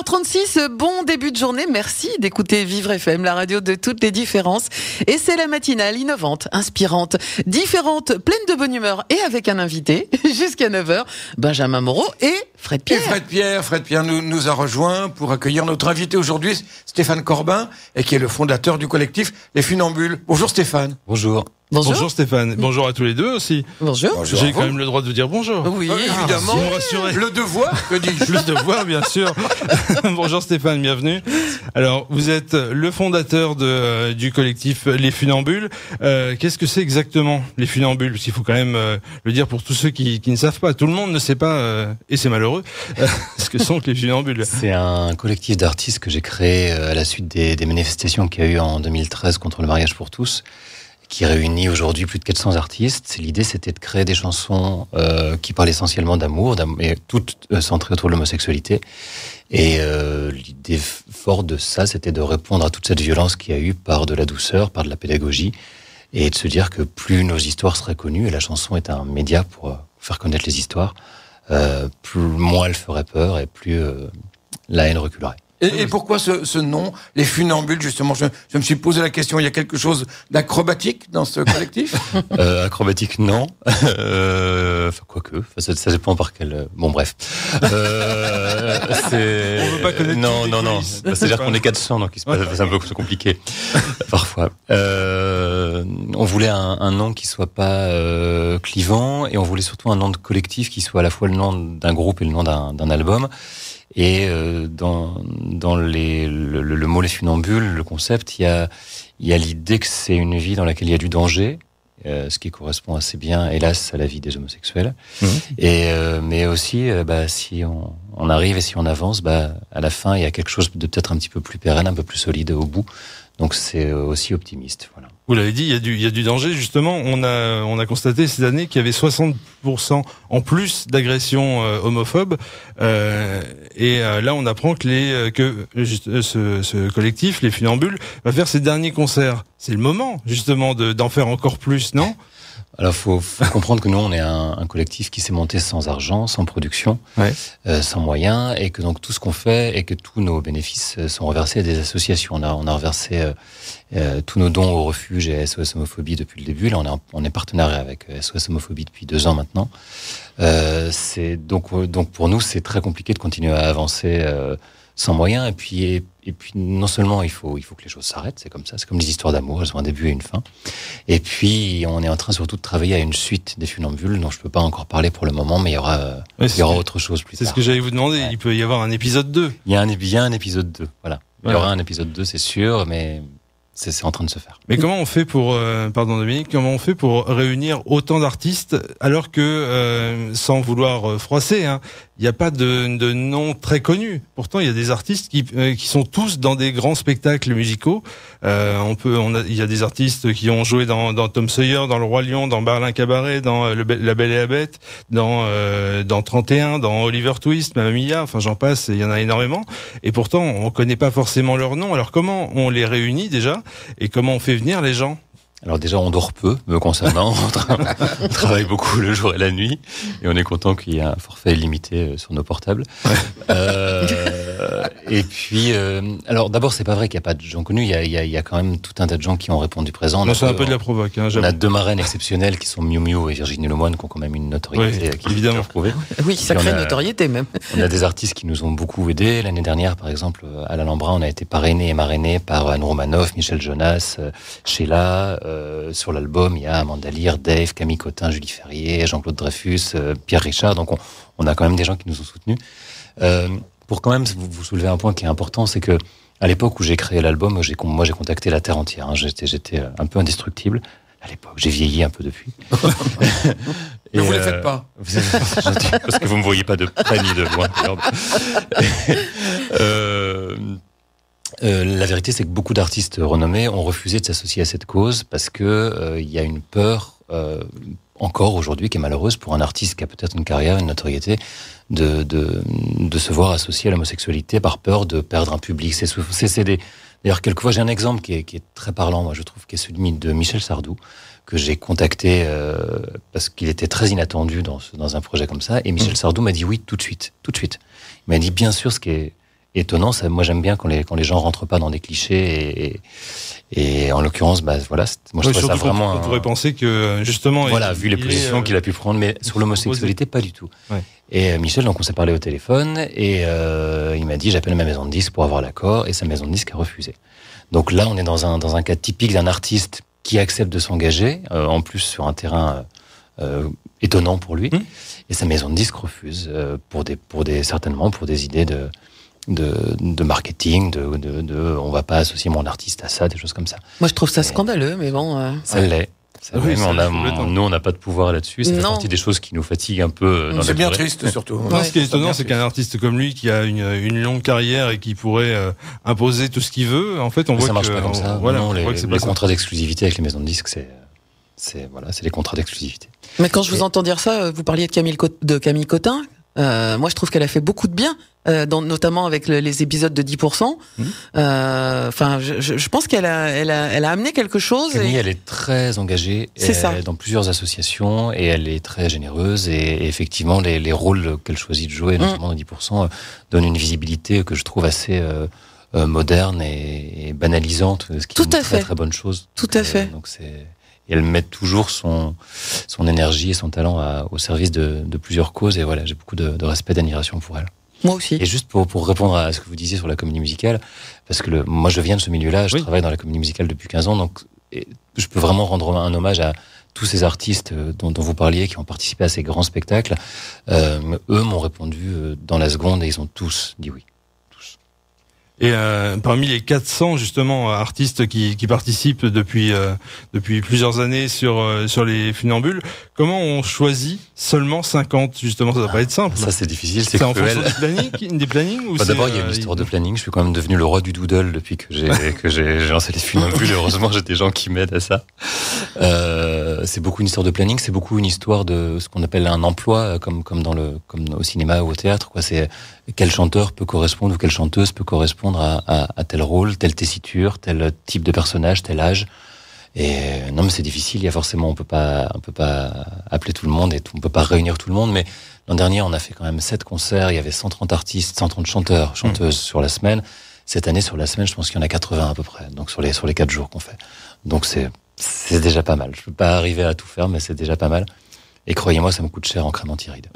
8h36, bon début de journée. Merci d'écouter Vivre FM, la radio de toutes les différences. Et c'est la matinale innovante, inspirante, différente, pleine de bonne humeur et avec un invité jusqu'à 9h, Benjamin Moreau et Fred Pierre. Et Fred Pierre nous a rejoint pour accueillir notre invité aujourd'hui, Stéphane Corbin, et qui est le fondateur du collectif Les Funambules. Bonjour Stéphane. Bonjour. Bonjour Stéphane, bonjour à tous les deux aussi. Bonjour. J'ai quand même le droit de vous dire bonjour. Oui, évidemment. Vous me rassurez. Le devoir, que dis-je? Le devoir, bien sûr. Bonjour Stéphane, bienvenue. Alors, vous êtes le fondateur du collectif Les Funambules. Qu'est-ce que c'est exactement les Funambules? Parce qu'il faut quand même le dire pour tous ceux qui ne savent pas. Tout le monde ne sait pas, et c'est malheureux, ce que sont que les Funambules. C'est un collectif d'artistes que j'ai créé à la suite des manifestations qu'il y a eu en 2013 contre le mariage pour tous, qui réunit aujourd'hui plus de 400 artistes. L'idée, c'était de créer des chansons qui parlent essentiellement d'amour, et toutes centrées autour de l'homosexualité. Et l'idée forte de ça, c'était de répondre à toute cette violence qu'il y a eu par de la douceur, par de la pédagogie, et de se dire que plus nos histoires seraient connues, et la chanson est un média pour faire connaître les histoires, plus moins elle ferait peur, et plus la haine reculerait. Et pourquoi ce nom, Les Funambules, justement? Je me suis posé la question, il y a quelque chose d'acrobatique dans ce collectif? Acrobatique, non. Enfin, quoique. Ça dépend par quel... Bon, bref. On veut pas connaître Non. C'est-à-dire qu'on est 400, donc c'est un peu compliqué. Parfois. On voulait un nom qui soit pas clivant, et on voulait surtout un nom de collectif qui soit à la fois le nom d'un groupe et le nom d'un album. Et dans le mot Les Funambules, le concept, il y a l'idée que c'est une vie dans laquelle il y a du danger, ce qui correspond assez bien, hélas, à la vie des homosexuels. Mmh. Et mais aussi, si on arrive et si on avance, à la fin, il y a quelque chose de peut-être un petit peu plus pérenne, un peu plus solide au bout. Donc c'est aussi optimiste, voilà. Vous l'avez dit, il y a du danger. Justement, on a constaté ces années qu'il y avait 60% en plus d'agressions homophobes. Et là, on apprend que ce collectif, Les Funambules, va faire ses derniers concerts. C'est le moment, justement, d'en faire encore plus, non? Alors, faut comprendre que nous, on est un collectif qui s'est monté sans argent, sans production, ouais. Sans moyens, et que donc tout ce qu'on fait et que tous nos bénéfices sont reversés à des associations. On a reversé tous nos dons au refuge et à SOS Homophobie depuis le début. Là, on est partenaire avec SOS Homophobie depuis 2 ans maintenant. C'est donc pour nous, c'est très compliqué de continuer à avancer sans moyens. Et puis non seulement il faut que les choses s'arrêtent, c'est comme ça, c'est comme les histoires d'amour, elles ont un début et une fin. Et puis on est en train surtout de travailler à une suite des Funambules dont je peux pas encore parler pour le moment, mais il y aura autre chose plus tard. C'est ce que j'allais vous demander, ouais. Il peut y avoir un épisode 2. Il y a un épisode 2, voilà. Il y aura un épisode 2, c'est sûr, mais c'est en train de se faire. Mais comment on fait pour, pardon Dominique, comment on fait pour réunir autant d'artistes alors que, sans vouloir froisser, il n'y a pas de nom très connu. Pourtant, il y a des artistes qui sont tous dans des grands spectacles musicaux. Il y a des artistes qui ont joué dans Tom Sawyer, dans Le Roi Lion, dans Berlin Cabaret, dans La Belle et la Bête, dans 31, dans Oliver Twist, Mamma Mia, enfin j'en passe, il y en a énormément. Et pourtant, on connaît pas forcément leur nom. Alors comment on les réunit déjà? Et comment on fait venir les gens? Alors déjà, on dort peu, me concernant. On travaille beaucoup le jour et la nuit. Et on est content qu'il y ait un forfait limité sur nos portables. Et puis, alors d'abord, c'est pas vrai qu'il n'y a pas de gens connus. Il y a quand même tout un tas de gens qui ont répondu présent. Non, c'est un peu de la provoque. On a 2 marraines exceptionnelles qui sont Miu Miu et Virginie Lemoine, qui ont quand même une notoriété qui évidemment prouvée. Oui, sacrée notoriété même. On a des artistes qui nous ont beaucoup aidés. L'année dernière, par exemple, à l'Alhambra, on a été parrainé et marrainé par Anne Romanoff, Michel Jonas, Sheila. Sur l'album, il y a Amanda Lear, Dave, Camille Cotin, Julie Ferrier, Jean-Claude Dreyfus, Pierre Richard. Donc on a quand même des gens qui nous ont soutenus. Pour quand même vous soulever un point qui est important, c'est que à l'époque où j'ai créé l'album, moi j'ai contacté la terre entière. J'étais un peu indestructible à l'époque. J'ai vieilli un peu depuis. Mais vous ne les faites pas. Vous êtes gentil, parce que vous me voyez pas de près ni de loin. La vérité, c'est que beaucoup d'artistes renommés ont refusé de s'associer à cette cause parce que il y a une peur encore aujourd'hui qui est malheureuse pour un artiste qui a peut-être une carrière, une notoriété, de se voir associé à l'homosexualité par peur de perdre un public. D'ailleurs, quelquefois, j'ai un exemple qui est très parlant, moi je trouve, qui est celui de Michel Sardou, que j'ai contacté parce qu'il était très inattendu dans un projet comme ça. Et Michel Sardou m'a dit oui tout de suite. Il m'a dit bien sûr, ce qui est étonnant. Ça, moi, j'aime bien quand les gens rentrent pas dans des clichés et en l'occurrence, moi, je trouve ça vraiment. On pourrait penser que justement. Voilà, vu les positions qu'il a pu prendre, mais sur l'homosexualité, pas du tout. Ouais. Et Michel, donc on s'est parlé au téléphone et il m'a dit j'appelle ma maison de disques pour avoir l'accord et sa maison de disques a refusé. Donc là, on est dans un cas typique d'un artiste qui accepte de s'engager, en plus sur un terrain étonnant pour lui, et sa maison de disques refuse certainement pour des idées de marketing, on va pas associer mon artiste à ça, des choses comme ça. Moi, je trouve ça scandaleux, mais bon. Ça l'est. Oui, nous, on n'a pas de pouvoir là-dessus. Ça fait Non. partie des choses qui nous fatiguent un peu. C'est bien triste, surtout. Non, ce qui est étonnant, c'est qu'un artiste comme lui, qui a une longue carrière et qui pourrait imposer tout ce qu'il veut, en fait, on voit ça que marche pas comme ça. Voilà, non, on voit que c'est pas les ça. contrats d'exclusivité avec les maisons de disques, c'est les contrats d'exclusivité. Mais quand je vous entends dire ça, vous parliez de Camille Cotin. Moi, je trouve qu'elle a fait beaucoup de bien, notamment avec les épisodes de 10%. Enfin, je pense qu'elle a amené quelque chose. Camille, elle est très engagée dans plusieurs associations et elle est très généreuse et effectivement, les rôles qu'elle choisit de jouer, notamment dans 10%, donnent une visibilité que je trouve assez moderne et banalisante, ce qui est une très très bonne chose. Tout à fait. Donc et elle met toujours son énergie et son talent au service de plusieurs causes. Et voilà, j'ai beaucoup de respect, d'admiration pour elle. Moi aussi. Et juste pour répondre à ce que vous disiez sur la comédie musicale, parce que moi je viens de ce milieu-là, je travaille dans la comédie musicale depuis 15 ans, donc je peux vraiment rendre un hommage à tous ces artistes dont vous parliez, qui ont participé à ces grands spectacles. Eux m'ont répondu dans la seconde et ils ont tous dit oui. Et parmi les 400 justement artistes qui participent depuis plusieurs années sur les funambules, comment on choisit seulement 50 justement? Ça doit pas être simple. Ça c'est difficile, c'est en cruel. fonction des plannings ou d'abord il y a une histoire de planning. Je suis quand même devenu le roi du doodle depuis que j'ai lancé les funambules. Heureusement j'ai des gens qui m'aident à ça. C'est beaucoup une histoire de planning, c'est beaucoup une histoire de ce qu'on appelle un emploi, comme au cinéma ou au théâtre, quoi. C'est quel chanteur peut correspondre ou quelle chanteuse peut correspondre à tel rôle, telle tessiture, tel type de personnage, tel âge. Et non, mais c'est difficile. Il y a forcément, on peut pas appeler tout le monde et on peut pas réunir tout le monde. Mais l'an dernier, on a fait quand même 7 concerts. Il y avait 130 artistes, 130 chanteurs, chanteuses sur la semaine. Cette année, sur la semaine, je pense qu'il y en a 80 à peu près. Donc sur les 4 jours qu'on fait. Donc c'est déjà pas mal. Je peux pas arriver à tout faire, mais c'est déjà pas mal. Et croyez-moi, ça me coûte cher en crème anti-rides.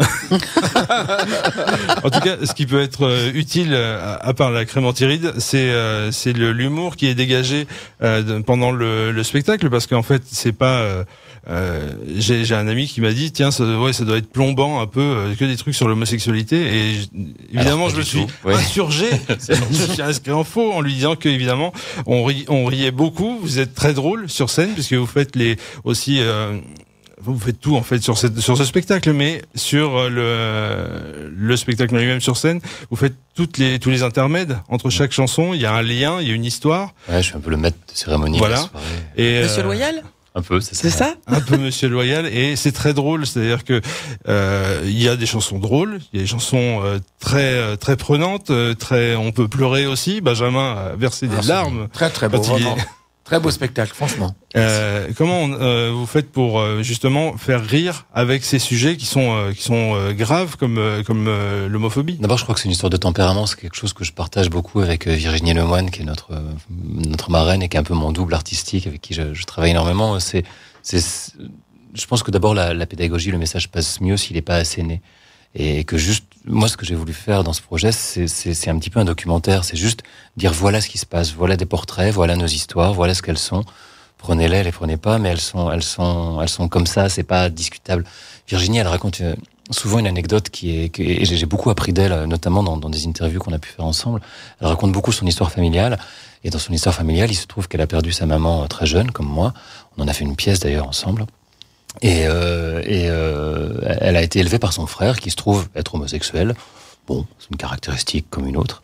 En tout cas, ce qui peut être utile, à part la crème anti-rides, c'est l'humour qui est dégagé pendant le spectacle, parce qu'en fait, c'est pas. J'ai un ami qui m'a dit, tiens, ça doit être plombant un peu, que des trucs sur l'homosexualité. Et évidemment, je me suis insurgé. Je me suis inscrit en faux en lui disant que évidemment, on riait beaucoup. Vous êtes très drôle sur scène puisque vous faites vous faites tout en fait sur ce spectacle, mais sur le spectacle lui-même sur scène, vous faites tous les intermèdes entre chaque chanson. Il y a un lien, il y a une histoire. Ouais, je suis un peu le maître de cérémonie. Voilà. Et Monsieur Loyal. Un peu, c'est ça. Un peu Monsieur Loyal, et c'est très drôle. C'est-à-dire que il y a des chansons drôles, il y a des chansons très très prenantes, on peut pleurer aussi. Benjamin a versé des larmes. Très très beau, vraiment. Très beau spectacle, franchement. Comment vous faites pour justement faire rire avec ces sujets qui sont graves comme l'homophobie? D'abord, je crois que c'est une histoire de tempérament. C'est quelque chose que je partage beaucoup avec Virginie Lemoine, qui est notre marraine et qui est un peu mon double artistique, avec qui je travaille énormément. Je pense que d'abord la pédagogie, le message passe mieux s'il n'est pas asséné. Et que juste, moi, ce que j'ai voulu faire dans ce projet, c'est un petit peu un documentaire. C'est juste dire voilà ce qui se passe, voilà des portraits, voilà nos histoires, voilà ce qu'elles sont. Prenez-les, les prenez pas, mais elles sont comme ça. C'est pas discutable. Virginie, elle raconte souvent une anecdote et j'ai beaucoup appris d'elle, notamment dans des interviews qu'on a pu faire ensemble. Elle raconte beaucoup son histoire familiale. Et dans son histoire familiale, il se trouve qu'elle a perdu sa maman très jeune, comme moi. On en a fait une pièce d'ailleurs ensemble. Et elle a été élevée par son frère, qui se trouve être homosexuel. Bon, c'est une caractéristique comme une autre.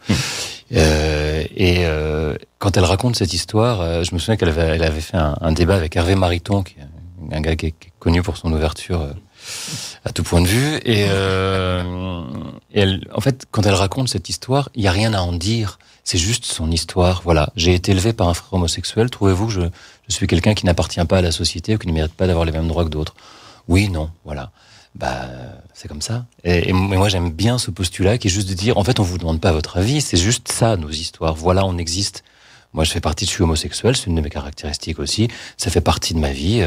Quand elle raconte cette histoire, je me souviens qu'elle avait fait un débat avec Hervé Mariton, qui est un gars qui est connu pour son ouverture à tout point de vue. Et en fait, quand elle raconte cette histoire, il y a rien à en dire. C'est juste son histoire. Voilà, j'ai été élevé par un frère homosexuel. Trouvez-vous que je suis quelqu'un qui n'appartient pas à la société ou qui ne mérite pas d'avoir les mêmes droits que d'autres? Oui, non, voilà. c'est comme ça. Et moi, j'aime bien ce postulat qui est juste de dire, en fait, on vous demande pas votre avis, c'est juste ça, nos histoires. Voilà, on existe. Moi, je suis homosexuel, c'est une de mes caractéristiques aussi. Ça fait partie de ma vie,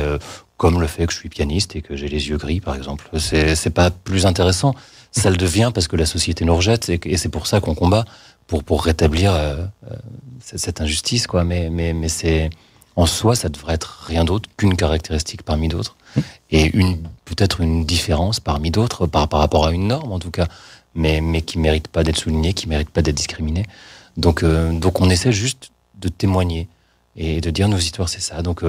comme le fait que je suis pianiste et que j'ai les yeux gris, par exemple. C'est pas plus intéressant. Ça le devient parce que la société nous rejette, et c'est pour ça qu'on combat, pour rétablir cette injustice, quoi. Mais c'est, en soi, ça devrait être rien d'autre qu'une caractéristique parmi d'autres, et peut-être une différence parmi d'autres, par rapport à une norme, en tout cas, mais qui mérite pas d'être soulignée, qui mérite pas d'être discriminée. Donc on essaie juste de témoigner et de dire nos histoires, c'est ça. Donc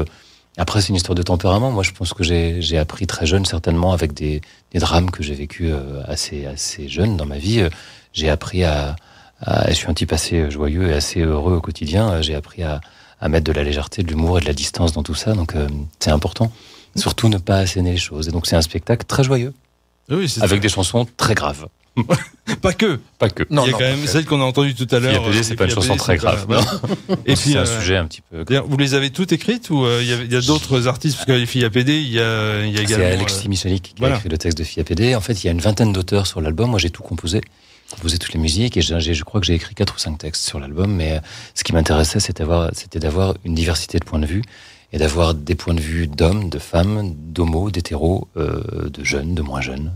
après, c'est une histoire de tempérament. Moi, je pense que j'ai appris très jeune, certainement, avec des drames que j'ai vécus assez jeune dans ma vie. J'ai appris je suis un type assez joyeux et assez heureux au quotidien. J'ai appris à mettre de la légèreté, de l'humour et de la distance dans tout ça. Donc c'est important. Surtout ne pas asséner les choses. Et donc c'est un spectacle très joyeux, oui, avec des chansons très graves. Pas que. Non, il y a quand même celle qu'on a entendue tout à l'heure. C'est pas une chanson très grave. Et puis c'est un sujet un petit peu. Vous les avez toutes écrites ou il y a d'autres artistes, parce que les filles APD, il y a également. C'est Alexis Michalik qui a écrit le texte de filles APD. En fait, il y a une vingtaine d'auteurs sur l'album. Moi, j'ai tout composé toutes les musiques, et je crois que j'ai écrit 4 ou 5 textes sur l'album. Mais ce qui m'intéressait, c'était d'avoir une diversité de points de vue, et d'avoir des points de vue d'hommes, de femmes, d'homos, d'hétéros, de jeunes, de moins jeunes.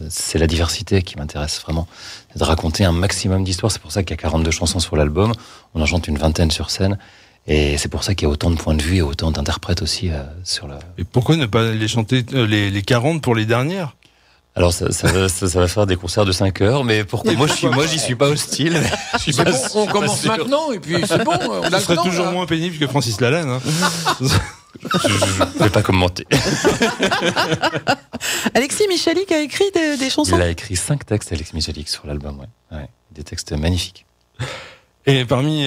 C'est la diversité qui m'intéresse vraiment. C'est de raconter un maximum d'histoires. C'est pour ça qu'il y a 42 chansons sur l'album. On en chante une vingtaine sur scène. Et c'est pour ça qu'il y a autant de points de vue et autant d'interprètes aussi sur la... Et pourquoi ne pas les chanter, les 40 pour les dernières ? Alors ça va faire des concerts de 5 heures, mais pourquoi moi j'y suis pas hostile. C'est bon, on commence maintenant, et puis c'est bon. Ce serait toujours moins pénible que Francis Lalanne. Hein. Je vais pas commenter. Alexis Michalik a écrit des chansons. Il a écrit 5 textes, Alexis Michalik, sur l'album, ouais. Des textes magnifiques. Et parmi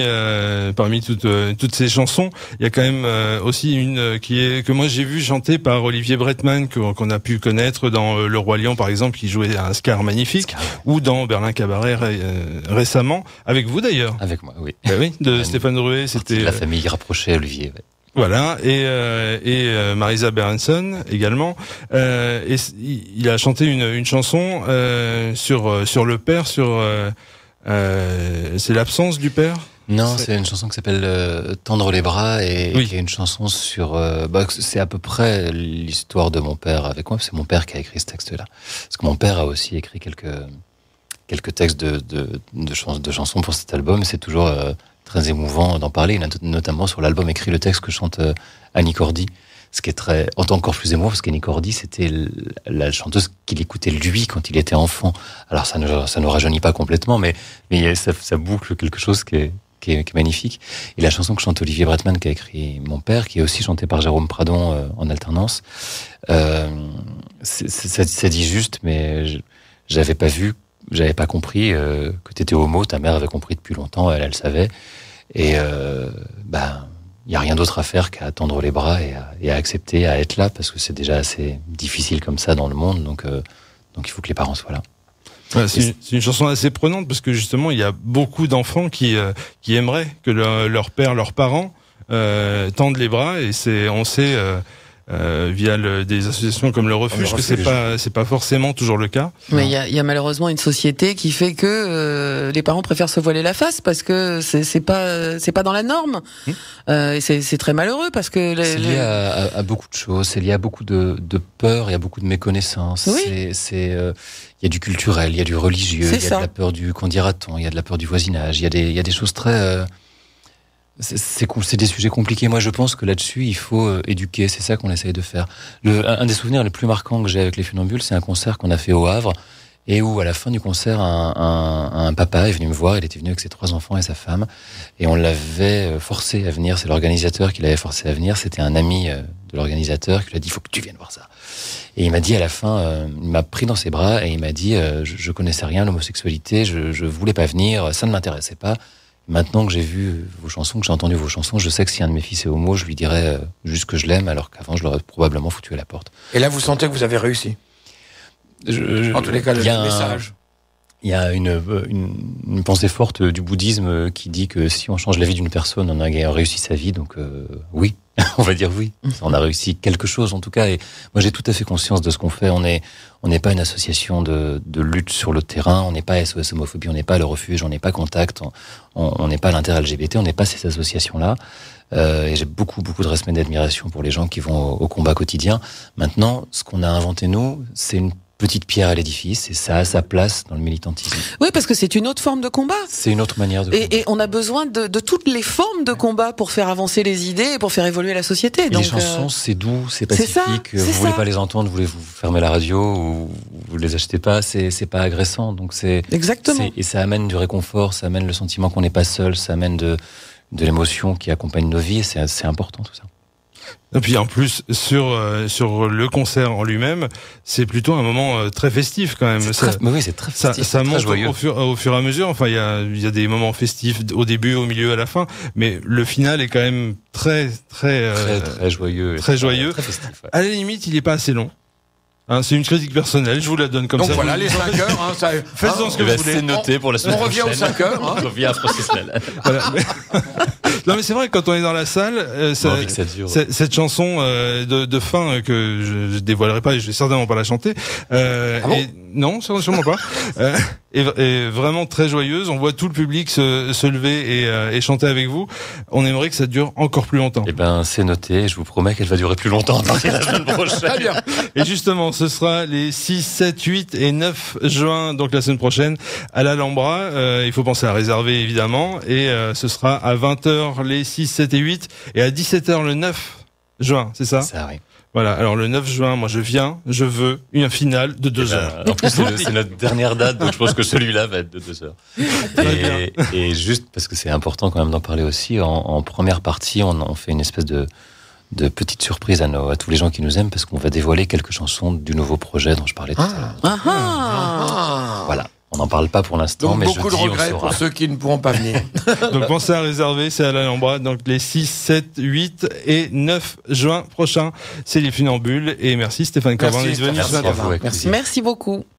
toutes ces chansons, il y a quand même aussi une que moi j'ai vu chanter par Olivier Bretman, qu'on a pu connaître dans Le Roi Lion, par exemple, qui jouait un Scar magnifique, ou dans Berlin Cabaret récemment, avec vous d'ailleurs. Avec moi, oui. Ben oui, de Stéphane Drouet, c'était la famille rapprochée, Olivier. Ouais. Voilà, et Marisa Berenson également. Et il a chanté une chanson sur le père, c'est l'absence du père. Non, c'est une chanson qui s'appelle Tendre les bras, et qui est une chanson sur... c'est à peu près l'histoire de mon père avec moi, c'est mon père qui a écrit ce texte-là. Parce que mon père a aussi écrit quelques textes de chansons pour cet album, et c'est toujours très émouvant d'en parler. Il a notamment sur l'album écrit le texte que chante Annie Cordy, ce qui est encore plus émouvant, parce qu'Annie Cordy, c'était la chanteuse qu'il écoutait lui quand il était enfant. Alors ça ne rajeunit pas complètement, mais ça boucle quelque chose qui est magnifique. Et la chanson que chante Olivier Bretman, qui a écrit mon père, qui est aussi chantée par Jérôme Pradon en alternance, c'est dit juste, mais j'avais pas compris que t'étais homo. Ta mère avait compris depuis longtemps, elle savait. Et il y a rien d'autre à faire qu'à tendre les bras et à accepter, à être là, parce que c'est déjà assez difficile comme ça dans le monde. Donc il faut que les parents soient là. Ouais, c'est une chanson assez prenante, parce que justement il y a beaucoup d'enfants qui aimeraient que leur père, leurs parents tendent les bras, et on sait via des associations comme le Refuge que c'est pas forcément toujours le cas. Mais il y a malheureusement une société qui fait que les parents préfèrent se voiler la face, parce que c'est pas dans la norme. Et c'est très malheureux, parce que c'est lié à beaucoup de choses. C'est lié à beaucoup de peur, il y a beaucoup de méconnaissance. Oui. Il y a du culturel, il y a du religieux, il y a de la peur du qu'en dira-t-on, il y a de la peur du voisinage, il y a des choses très c'est des sujets compliqués. Moi, je pense que là-dessus, il faut éduquer. C'est ça qu'on essaye de faire. Un des souvenirs les plus marquants que j'ai avec les Funambules, c'est un concert qu'on a fait au Havre, et où, à la fin du concert, un papa est venu me voir. Il était venu avec ses 3 enfants et sa femme, et on l'avait forcé à venir. C'est l'organisateur qui l'avait forcé à venir. C'était un ami de l'organisateur qui lui a dit: il faut que tu viennes voir ça. Et il m'a dit à la fin, il m'a pris dans ses bras et il m'a dit, je connaissais rien à l'homosexualité, je voulais pas venir, ça ne m'intéressait pas. Maintenant que j'ai vu vos chansons, que j'ai entendu vos chansons, je sais que si un de mes fils est homo, je lui dirais juste que je l'aime, alors qu'avant je l'aurais probablement foutu à la porte. Et là, vous sentez que vous avez réussi. En tous les cas, le message. Il y a une pensée forte du bouddhisme qui dit que si on change la vie d'une personne, on a réussi sa vie. Donc oui, On va dire oui. On a réussi quelque chose en tout cas. Et moi j'ai tout à fait conscience de ce qu'on fait. On n'est pas une association de lutte sur le terrain. On n'est pas SOS Homophobie. On n'est pas le refuge. On n'est pas Contact. On n'est pas l'inter-LGBT. On n'est pas ces associations-là. Et j'ai beaucoup de respect et d'admiration pour les gens qui vont au combat quotidien. Maintenant, ce qu'on a inventé nous, c'est une petite pierre à l'édifice et ça a sa place dans le militantisme. Oui, parce que c'est une autre forme de combat. C'est une autre manière de combat. Et on a besoin de toutes les formes de combat pour faire avancer les idées et pour faire évoluer la société. Donc, les chansons, c'est doux, c'est pacifique. Vous voulez pas les entendre, vous voulez vous fermer la radio ou vous les achetez pas, c'est pas agressant. Donc exactement. Et ça amène du réconfort, ça amène le sentiment qu'on n'est pas seul, ça amène de l'émotion qui accompagne nos vies. C'est important tout ça. Et puis en plus sur le concert en lui-même, c'est plutôt un moment très festif quand même. Oui, c'est très festif. Ça monte au fur et à mesure. Enfin, il y a des moments festifs au début, au milieu, à la fin, mais le final est quand même très joyeux, très joyeux. Très festif, ouais. À la limite, il est pas assez long. C'est une critique personnelle, je vous la donne comme donc ça. Donc voilà, les 5 heures, faites-en ce que vous voulez. C'est noté pour la semaine prochaine. On revient aux 5 heures. On revient à professionnel. Voilà. Non mais c'est vrai, quand on est dans la salle, cette chanson de fin que je dévoilerai pas et je vais certainement pas la chanter. Non, sûrement pas. est vraiment très joyeuse. On voit tout le public se lever et chanter avec vous. On aimerait que ça dure encore plus longtemps. Eh ben, c'est noté. Je vous promets qu'elle va durer plus longtemps à partir de la semaine prochaine. Très bien. Et justement, ce sera les 6, 7, 8 et 9 juin, donc la semaine prochaine, à l'Alhambra. Il faut penser à réserver, évidemment. Et ce sera à 20h les 6, 7 et 8 et à 17h le 9 juin, c'est ça ? Ça arrive. Voilà, alors le 9 juin, moi je veux une finale de 2 heures. En plus, c'est notre dernière date, donc je pense que celui-là va être de 2 heures. Et juste parce que c'est important quand même d'en parler aussi, en première partie, on fait une espèce de petite surprise à tous les gens qui nous aiment, parce qu'on va dévoiler quelques chansons du nouveau projet dont je parlais tout à l'heure. Voilà. On n'en parle pas pour l'instant, donc mais beaucoup de regrets pour ceux qui ne pourront pas venir. Donc pensez à réserver, c'est à l'Alhambra, donc les 6, 7, 8 et 9 juin prochains. C'est les Funambules et merci Stéphane Corbin d'être venu ce matin. Merci beaucoup.